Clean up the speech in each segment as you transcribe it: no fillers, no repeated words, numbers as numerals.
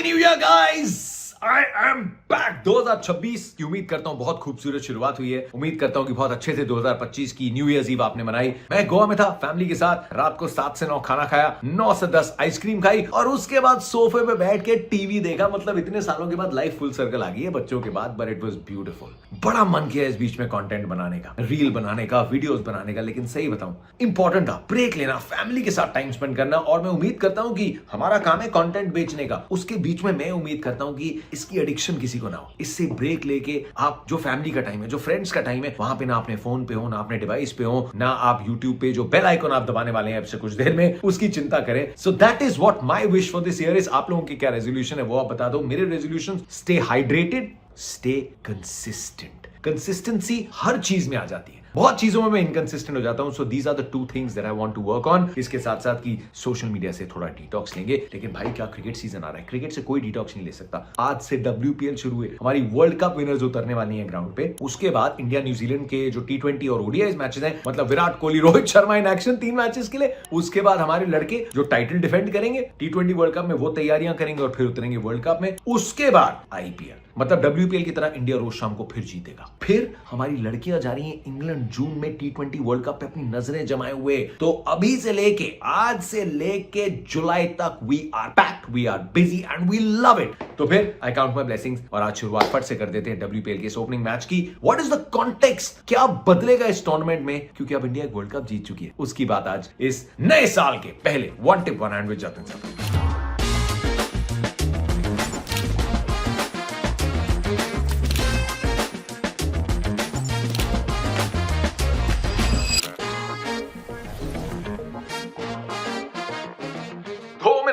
Happy new year guys, I am back. 2026 की उम्मीद करता हूं बहुत खूबसूरत शुरुआत हुई है। उम्मीद करता हूं कि बहुत अच्छे से 2025 की न्यू ईयर ईव आपने मनाई। मैं गोवा में था फैमिली के साथ, रात को 7 से 9 खाना खाया, 9 से 10 आइसक्रीम खाई और उसके बाद सोफे पे बैठ के टीवी देखा। मतलब इतने सालों के बाद लाइफ फुल सर्कल आ गई है बच्चों के बाद, बट इट वाज ब्यूटीफुल। बड़ा मन किया इस बीच में कंटेंट बनाने का, रील बनाने का, वीडियोस बनाने का, लेकिन सही बताऊं इंपॉर्टेंट था ब्रेक लेना, फैमिली के साथ टाइम स्पेंड करना। और मैं उम्मीद करता हूं कि हमारा काम है कंटेंट बेचने का, उसके बीच में मैं उम्मीद करता हूं कि इसकी एडिक्शन किसी को ना हो। इससे ब्रेक लेके आप जो फैमिली का टाइम है, जो फ्रेंड्स का टाइम है, वहां पे ना अपने फोन पे हो, ना अपने डिवाइस पे हो, ना आप यूट्यूब पे जो बेल आइकन आप दबाने वाले हैं अब से कुछ देर में, उसकी चिंता करें। So that is what my wish for this year is. आप लोगों की क्या रेजोल्यूशन है वो आप बता दो। मेरे resolution stay hydrated, stay consistent. Consistency हर चीज में आ जाती है, बहुत चीजों में मैं इनकंसिस्टेंट हो जाता हूं। So these are the two things that I want to work on. इसके साथ साथ की सोशल मीडिया से थोड़ा डिटॉक्स लेंगे। लेकिन भाई क्या क्रिकेट सीजन आ रहा है, क्रिकेट से कोई डिटॉक्स नहीं ले सकता। आज से WPL शुरू है, हमारी वर्ल्ड कप विनर्स उतरने वाली हैं ग्राउंड पे। उसके बाद इंडिया न्यूजीलैंड के जो T20 और ODI मैचेस हैं, मतलब Virat Kohli, Rohit Sharma in action 3 matches के लिए। उसके बाद हमारे लड़के जो टाइटल डिफेंड करेंगे T20 वर्ल्ड कप में, वो तैयारियां करेंगे और फिर उतरेंगे वर्ल्ड कप में। उसके बाद IPL, मतलब WPL की तरह इंडिया रोज शाम को फिर जीतेगा। फिर हमारी लड़कियां जा रही हैं इंग्लैंड जून में T20 वर्ल्ड कप पे अपनी नजरें जमाए हुए। तो अभी से लेके, आज से लेके जुलाई तक we are packed, we are busy and we love it. तो फिर आई काउंट माय ब्लेसिंग्स और आज शुरुआत फट से कर देते हैं WPL के इस ओपनिंग मैच की। व्हाट इज द कॉन्टेक्स्ट, क्या बदलेगा इस टूर्नामेंट में, क्योंकि अब इंडिया वर्ल्ड कप जीत चुकी है। उसकी बात आज इस नए साल के पहले one tip one hand with Jatin साहब।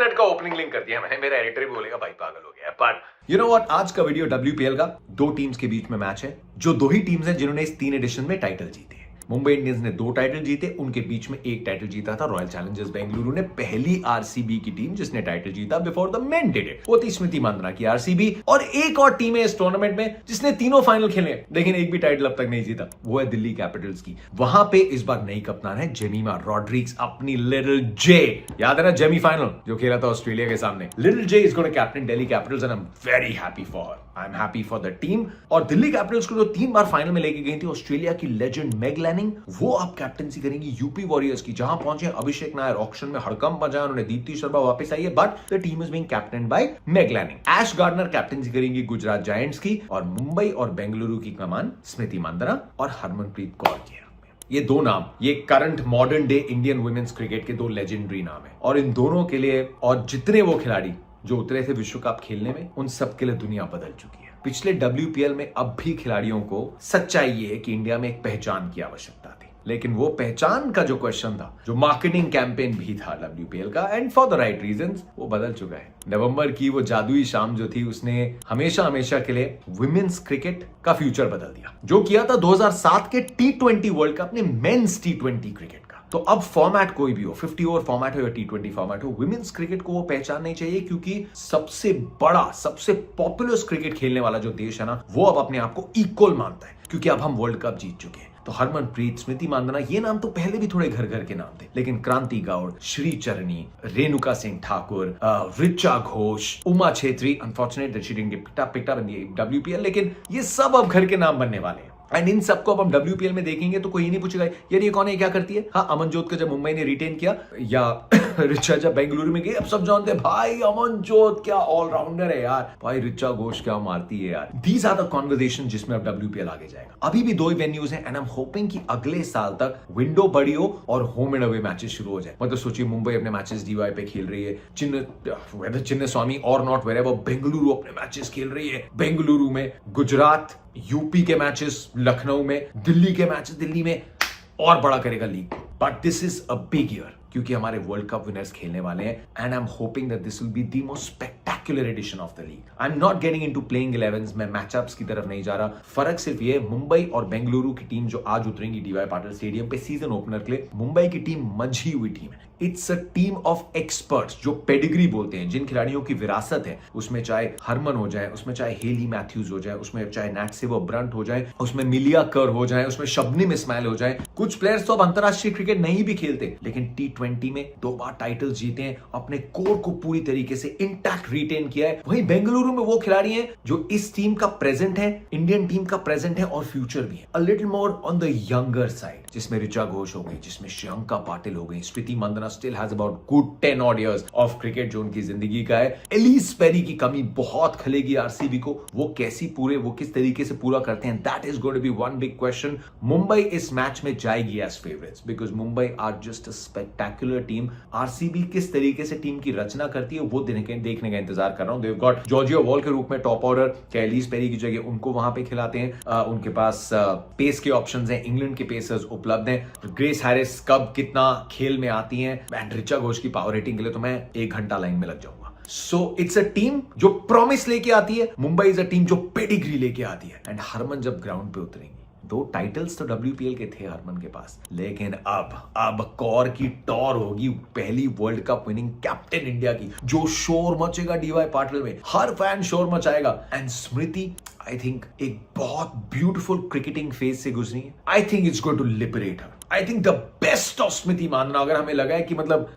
का ओपनिंग लिंक कर दिया मैंने, मेरा एडिटर भी बोलेगा भाई पागल हो गया। पर यू नो व्हाट, आज का वीडियो WPL का 2 टीम्स के बीच में मैच है, जो 2 ही टीम्स हैं जिन्होंने इस 3 एडिशन में टाइटल जीते हैं। मुंबई इंडियंस ने 2 टाइटल जीते, उनके बीच में 1 टाइटल जीता था रॉयल चैलेंजर्स बेंगलुरु ने। पहली RCB की टीम जिसने टाइटल जीता before the main did it, वो थी स्मृति मांद्रा की RCB। और एक और टीम है इस टूर्नामेंट में जिसने तीनों फाइनल खेले लेकिन एक भी टाइटल अब तक नहीं जीता, वो है दिल्ली कैपिटल्स की। वहां पे इस बार नई कप्तान है जेमिमा रॉड्रिग्स, अपनी लिटिल जे। याद है ना सेमीफाइनल जो खेला था ऑस्ट्रेलिया के सामने। Little J is gonna captain Delhi Capitals and I am very happy for her, I am happy for the team. और दिल्ली कैपिटल्स को जो 3 बार फाइनल में लेके गई थी ऑस्ट्रेलिया की लेजेंड मेग लैनिंग, वो अब कैप्टेंसी करेंगी यूपी वॉरियर्स की, जहां पहुंचे अभिषेक नायर ऑक्शन में हड़कंप मचा, उन्होंने दीप्ति शर्मा वापस आई है, but the team is being captained by Meg Lanning. Ash Gardner captaincy करेंगी गुजरात जायंट्स की, और मुंबई और बेंगलुरु की कमान स्मृति मांद्रा और हरमनप्रीत कौर की। ये 2 नाम, ये current modern day Indian women's cricket के 2 लेजेंडरी नाम है। और इन दोनों के लिए और जितने वो खिलाड़ी जो उतरे थे विश्व कप खेलने में, उन सब के लिए दुनिया बदल चुकी है। पिछले WPL में अब भी खिलाड़ियों को सच्चाई ये है कि इंडिया में एक पहचान की आवश्यकता थी, लेकिन वो पहचान का जो क्वेश्चन था, जो मार्केटिंग कैंपेन भी था WPL का, and for the right reasons, वो बदल चुका है। नवंबर की वो जादुई शाम जो थी, उसने हमेशा हमेशा के लिए वुमेन्स क्रिकेट का फ्यूचर बदल दिया। जो किया था 2007 के T20 वर्ल्ड कप ने मेंस T20 क्रिकेट का। तो अब फॉर्मेट कोई भी हो, 50 ओवर फॉर्मेट हो या T20 फॉर्मेट हो, वुमेन्स क्रिकेट को वो पहचान नहीं चाहिए, क्योंकि सबसे बड़ा, सबसे पॉपुलर क्रिकेट खेलने वाला जो देश है ना, वो अब अपने आप को इक्वल मानता है, क्योंकि अब हम वर्ल्ड कप जीत चुके हैं। तो हरमनप्रीत, स्मृति मांद्रा, ये नाम तो पहले भी थोड़े घर घर के नाम थे, लेकिन क्रांति गौड़, श्री चरनी, Renuka Singh Thakur, Richa Ghosh, Uma Chhetri, unfortunate that she didn't get picked up in the WPL, लेकिन ये सब अब घर के नाम बनने वाले हैं। एंड इन सबको अब हम WPL में देखेंगे तो कोई नहीं पूछेगा यार ये कौन है, क्या करती है। हाँ, अमनजोत का जब मुंबई ने रिटेन किया, या रिचा जब बेंगलुरु में गई, अब सब जानते हैं भाई अमनजोत क्या ऑलराउंडर है यार, भाई ऋचा घोष क्या मारती है यार। दीज आर द कॉन्वर्सेशन जिसमें अब WPL आगे जाएगा। अभी भी 2 ही वेन्यूज हैं, एंड आई एम होपिंग कि अगले साल तक विंडो बड़ी हो और होम एंड अवे मैचेस शुरू हो जाए। मतलब सोचिए, मुंबई अपने मैचेस DY पे खेल रही है, चिन्नस्वामी और नॉट वेरेवर, बेंगलुरु अपने मैचेस खेल रही है बेंगलुरु में, गुजरात यूपी के मैचेस लखनऊ में, दिल्ली के मैचेस दिल्ली में, और बड़ा करेगा league. But this is a big year, क्योंकि हमारे वर्ल्ड कप विनर्स खेलने वाले हैं, and I am hoping that this will be the most spectacular edition of the league. I am not getting into playing 11s, मैं matchups की तरफ नहीं जा रहा। फर्क सिर्फ ये, मुंबई और बेंगलुरु की टीम जो आज उतरेंगी DY पाटिल स्टेडियम पे सीजन ओपनर के लिए, मुंबई की टीम मंझी हुई टीम है। It's a team of experts, जो पेडिग्री बोलते हैं, जिन खिलाड़ियों की विरासत है, उसमें चाहे हरमन हो जाए, उसमें चाहे हेली मैथ्यूज हो जाए, उसमें चाहे नैटसेवर ब्रंट हो जाए, उसमें मिलिया कर हो जाए, उसमें शबनम इस्माइल हो जाए। कुछ प्लेयर्स तो अब अंतरराष्ट्रीय क्रिकेट नहीं भी खेलते, लेकिन T20 में 2 बार टाइटल जीते हैं, अपने कोर को पूरी तरीके से इंटैक्ट रिटेन मेंटेन किया है। वहीं बेंगलुरु में वो खिलाड़ी हैं जो इस टीम का प्रेजेंट है, इंडियन टीम का प्रेजेंट है और फ्यूचर भी है। A little more on the younger side, जिसमें ऋचा घोष हो गई, जिसमें श्रियंका पाटिल हो गई, Smriti Mandhana still has about good 10 odd years of cricket जो उनकी जिंदगी का है। एलिस पेरी की कमी बहुत खलेगी आरसीबी को, वो किस तरीके से पूरा करते हैं, that is going to be one big question. Mumbai इस मैच में जाएगी as favourites because Mumbai are just a spectacular team. RCB किस तरीके से टीम की रचना करती है वो देखने का इंतजार कर रहा हूं। देव गॉट जॉर्जिया वॉल के रूप में टॉप ऑर्डर, क्या एलिस पेरी की जगह उनको वहां पे खिलाते हैं। उनके पास पेस के ऑप्शंस हैं, इंग्लैंड के पेसर्स उपलब्ध हैं। ग्रेस हैरिस कब कितना खेल में आती हैं, एंड ऋचा घोष की पावर रेटिंग के लिए तो मैं 1 घंटा लाइन में लग जाऊंगा। सो इट्स अ टीम जो प्रॉमिस लेके आती है, मुंबई इज अ टीम जो पेडिग्री लेके आती है। एंड हरमन जब ग्राउंड पे उतरेंगी, 2 टाइटल्स तो WPL के थे हरमन के पास, लेकिन अब कौर की टॉर होगी, पहली world cup winning captain India की, जो शोर मचेगा डीवाई पाटिल में, हर फैन शोर मचाएगा। एंड स्मृति आई थिंक एक बहुत ब्यूटीफुल क्रिकेटिंग फेज से गुजरी है। I think it's going to liberate her. I think the best of Smriti मानना, अगर हमें लगा है कि मतलब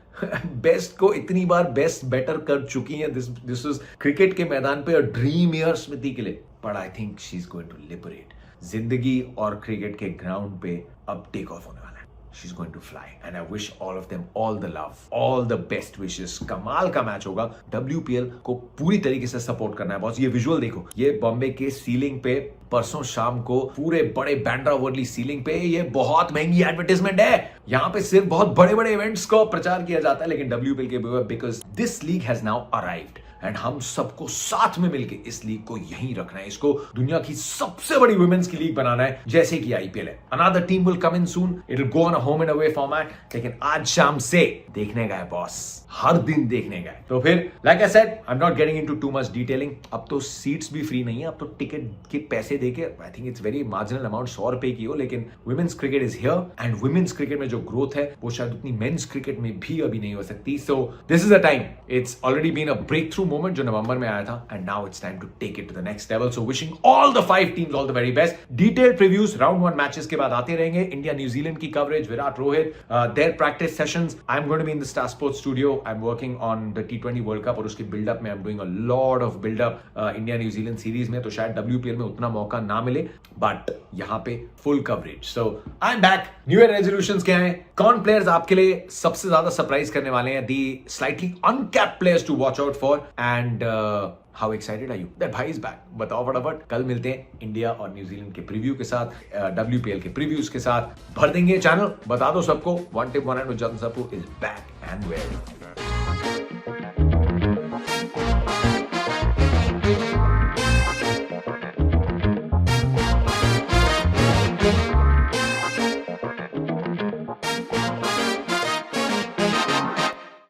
बेस्ट को इतनी बार बेस्ट बेटर कर चुकी है, दिस इज क्रिकेट के मैदान पे ड्रीम ईयर स्मृति के लिए, but I think she is going to liberate. जिंदगी और क्रिकेट के ग्राउंड पे अब टेक ऑफ होने वाला है। She's going to fly and I wish all of them all the love, all the best wishes। कमाल का मैच होगा, WPL को पूरी तरीके से सपोर्ट करना है बॉस। ये विजुअल देखो, ये बॉम्बे के सीलिंग पे परसों शाम को पूरे बड़े बैंड्रा वर्ली सीलिंग पे, ये बहुत महंगी एडवर्टाइजमेंट है। यहाँ पे सिर्फ बहुत बड़े बड़े इवेंट्स को प्रचार किया जाता है, लेकिन WPL के because this league has now arrived and हम सबको साथ में मिलकर इस लीग को यहीं रखना है। इसको दुनिया की सबसे बड़ी वुमेन्स की लीग बनाना है, जैसे कि IPL है। Another team will come in soon, it will go on a home and away format, लेकिन आज शाम से देखने का है बॉस, हर दिन देखने का है। तो फिर like I said, I am not getting into too much detailing. अब तो सीट्स भी फ्री नहीं है, अब तो टिकट के पैसे देके, I think it's very marginal amount, 100 रुपए की हो, लेकिन women's cricket is here and women's cricket में जो ग्रोथ है वो शायद उतनी मेंस क्रिकेट में भी अभी नहीं हो सकती। So this is a time, it's already been a breakthrough moment जो नवंबर में आया था, and now it's time to take it to the next level. So wishing all the 5 teams all the very best. Detailed previews round 1 matches के बाद आते रहेंगे। India New Zealand की coverage, Virat Rohit, their practice sessions. I am going to be in the Star Sports studio, I am working on the T20 world cup और उसके buildup में I am doing a lot of buildup India New Zealand series में, तो शायद WPL में उतना मौका ना मिले, बट यहां पे full coverage. So I am back. New year resolutions क्या हैं, कौन प्लेयर्स आपके लिए सबसे ज्यादा सरप्राइज करने वाले हैं, the slightly uncapped players to watch out for, and how excited are you that भाई इज बैक। बताओ फटाफट। कल मिलते हैं इंडिया और न्यूजीलैंड के प्रीव्यू के साथ, WPL के प्रीव्यूज के साथ। भर देंगे चैनल, बता दो सबको, one tip one and with जतन सप्पू इज बैक एंड वेयर